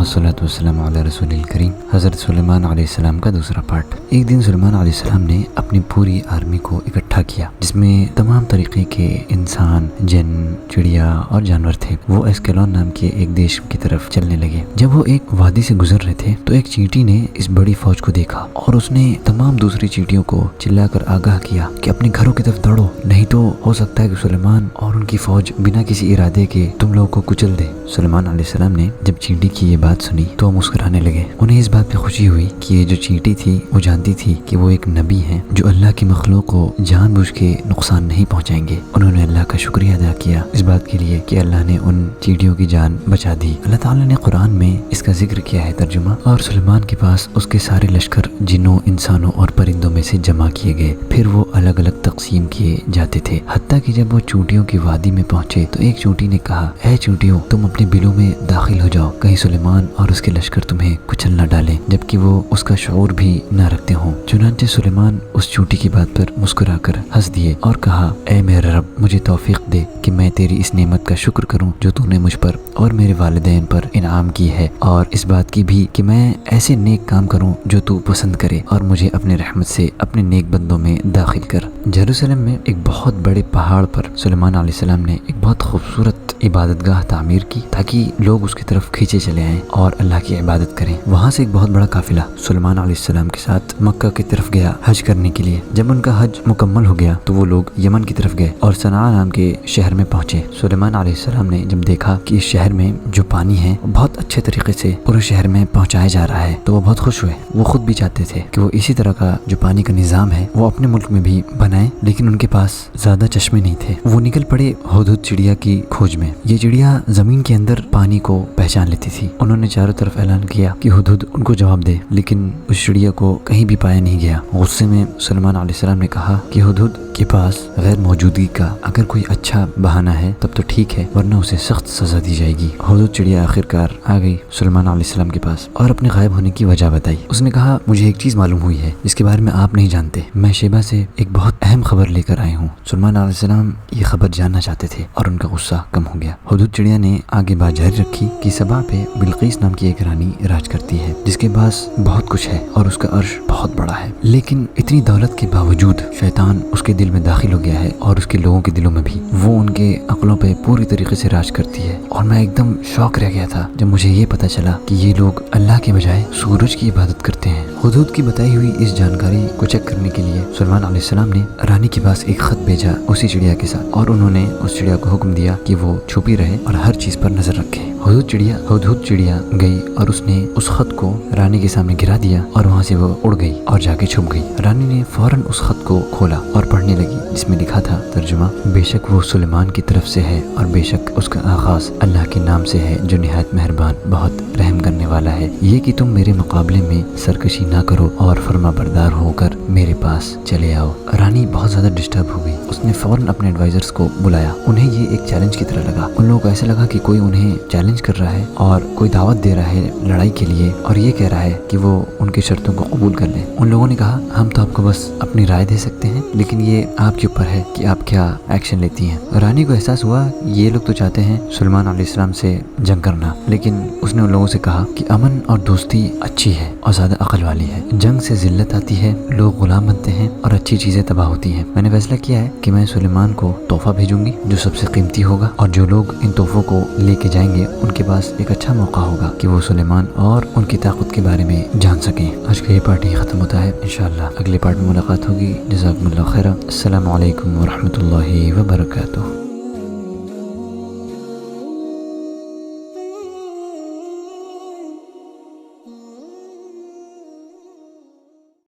वस्सलातु वस्सलामु अला रसूलिल करीम। हज़रत सुलेमान अलैहिस्सलाम का दूसरा पार्ट। एक दिन सुलेमान अलैहिस्सलाम ने अपनी पूरी आर्मी को इकट्ठा किया, जिसमें तमाम तरीके के इंसान, जिन, चिड़िया और जानवर थे। वो एस्केलॉन नाम के एक देश की तरफ चलने लगे। जब वो एक वादी से गुजर रहे थे तो एक चींटी ने इस बड़ी फौज को देखा और उसने तमाम दूसरी चींटियों को चिल्लाकर आगाह किया कि अपने घरों की तरफ दौड़ो, नहीं तो हो सकता है कि सुलेमान और उनकी फौज बिना किसी इरादे के तुम लोगों को कुचल दे। सुलेमान अलैहिस्सलाम ने जब चींटी की ये बात सुनी तो मुस्कुराने लगे। उन्हें इस बात पे खुशी हुई कि ये जो चींटी थी वो जानती थी कि वो एक नबी हैं जो अल्लाह की मखलूक को जानबूझ के नुकसान नहीं पहुंचाएंगे। उन्होंने अल्लाह का शुक्रिया अदा किया इस बात के लिए कि अल्लाह ने उन चींटियों की जान बचा दी। अल्लाह ताला ने कुरान में इसका जिक्र किया है तर्जुमा। और सुलेमान के पास उसके सारे लश्कर जिन्नों, इंसानों और परिंदों में से जमा किए गए। फिर वो अलग अलग तकसीम किए जाते थे, हत्ता कि जब वो चूंटियों की वादी में पहुंचे तो एक चूंटी ने कहा, ऐ चूंटियों, तुम अपने बिलों में दाखिल हो जाओ, कहीं सुलेमान और उसके लश्कर तुम्हें कुचल न डालें, जबकि वो उसका शऊर भी न रखते हों। चुनांचे सुलेमान उस चूंटी की बात पर मुस्कुराकर हंस दिए और कहा, ऐ मेरे रब, मुझे तौफीक दे कि मैं तेरी इस नेमत का शुक्र करूं जो तूने मुझ पर और मेरे वालिदैन पर इनाम की है, और इस बात की भी कि मैं ऐसे नेक काम करूं जो तू पसंद करे, और मुझे अपने रहमत से अपने नेक बंदों में दाखिल कर। जेरूसलम में एक बहुत बड़े पहाड़ पर सुलेमान अलैहिस्सलाम ने एक बहुत खूबसूरत इबादतगाह तामीर की ताकि लोग उसकी तरफ खींचे चले आएं और अल्लाह की इबादत करें। वहाँ से एक बहुत बड़ा काफिला सुलेमान अलैहिस्सलाम के साथ मक्का की तरफ गया हज करने के लिए। जब उनका हज मुकम्मल हो गया तो वो लोग यमन की तरफ गए और सना नाम के शहर में पहुंचे। सुलेमान अलैहिस्सलाम ने जब देखा कि इस शहर में जो पानी है बहुत अच्छे तरीके से पूरे शहर में पहुंचाया जा रहा है तो वो बहुत खुश हुए। वो खुद भी चाहते थे कि वो इसी तरह का जो पानी का निज़ाम है वो अपने मुल्क में भी बनाए, लेकिन उनके पास ज्यादा चश्मे नहीं थे। वो निकल पड़े हुदहुद चिड़िया की खोज में। ये चिड़िया जमीन के अंदर पानी को पहचान लेती थी। उन्होंने चारों तरफ ऐलान किया कि हुदहुद उनको जवाब दे, लेकिन उस चिड़िया को कहीं भी पाया नहीं गया। गुस्से में सुलेमान अलैहिस्सलाम ने कहा कि हुदहुद के पास गैर मौजूदगी का अगर कोई अच्छा बहाना है तब तो ठीक है, वरना उसे सख्त सजा दी जाएगी। हुदहुद चिड़िया आखिरकार आ गई सुलेमान अलैहिस्सलाम के पास और अपने गायब होने की वजह बताई। उसने कहा, मुझे एक चीज मालूम हुई है जिसके बारे में आप नहीं जानते। मैं शेबा से एक बहुत अहम खबर लेकर आए हूँ। सुलेमान अलैहिस्सलाम ये खबर जानना चाहते थे और उनका गुस्सा कम हो गया। हुदहुद चिड़िया ने आगे बात जारी रखी कि सबा पे बिल्किस नाम की एक रानी राज करती है जिसके पास बहुत कुछ है और उसका अर्श बहुत बड़ा है, लेकिन इतनी दौलत के बावजूद शैतान उसके दिल में दाखिल हो गया है और उसके लोगों के दिलों में भी। वो उनके अक्लों पे पूरी तरीके से राज करती है और मैं एकदम शौक रह गया था जब मुझे ये पता चला कि ये लोग अल्लाह के बजाय सूरज की इबादत करते हैं। हुदहुद की बताई हुई इस जानकारी को चेक करने के लिए सुलेमान अलैहिस्सलाम ने रानी के पास एक खत भेजा उसी चिड़िया के साथ, और उन्होंने उस चिड़िया को हुक्म दिया कि वो छुपी रहे और हर चीज पर नजर रखे। हुदहुद चिड़िया गई और उसने उस खत को रानी के सामने गिरा दिया और वहाँ से वो उड़ गई और जाके छुप गई। रानी ने फौरन उस खत को खोला और पढ़ने लगी, जिसमें लिखा था तर्जुमा, बेशक वो सुलेमान की तरफ से है और बेशक उसका आगाज अल्लाह के नाम से है जो निहायत मेहरबान बहुत रहम करने वाला है। ये कि तुम मेरे मुकाबले में सरकशी ना करो और फर्मा बरदार होकर मेरे पास चले आओ। रानी बहुत ज्यादा डिस्टर्ब हो गई। उसने फौरन अपने एडवाइजर्स को बुलाया। उन्हें ये एक चैलेंज की तरह लगा। उन लोगों को ऐसा लगा कि कोई उन्हें चैलेंज कर रहा है और कोई दावत दे रहा है लड़ाई के लिए और ये कह रहा है कि वो उनकी शर्तों को कबूल कर ले। उन लोगों ने कहा, हम तो आपको बस अपनी राय दे सकते हैं, लेकिन ये आपके ऊपर है कि आप क्या एक्शन लेती हैं। रानी को एहसास हुआ ये लोग तो चाहते हैं सुलेमान अलैहिस्सलाम से जंग करना, लेकिन उसने उन लोगों से कहा कि अमन और दोस्ती अच्छी है और ज्यादा अकल वाली है। जंग से जिल्लत आती है, लोग गुलाम बनते हैं और अच्छी चीजें तबाह होती हैं। मैंने फैसला किया है कि मैं सुलेमान को तोहफा भेजूंगी जो सबसे कीमती होगा, और जो लोग इन तोहफों को लेके जाएंगे उनके पास एक अच्छा मौका होगा कि वो सुलेमान और उनकी ताकत के बारे में जान सकें। आज का ये पार्ट ही खत्म होता है। इंशाअल्लाह अगले पार्ट में मुलाकात होगी। जज़ाकुमुल्लाह खैरा। अस्सलामु अलैकुम व रहमतुल्लाहि व बरकातुहू।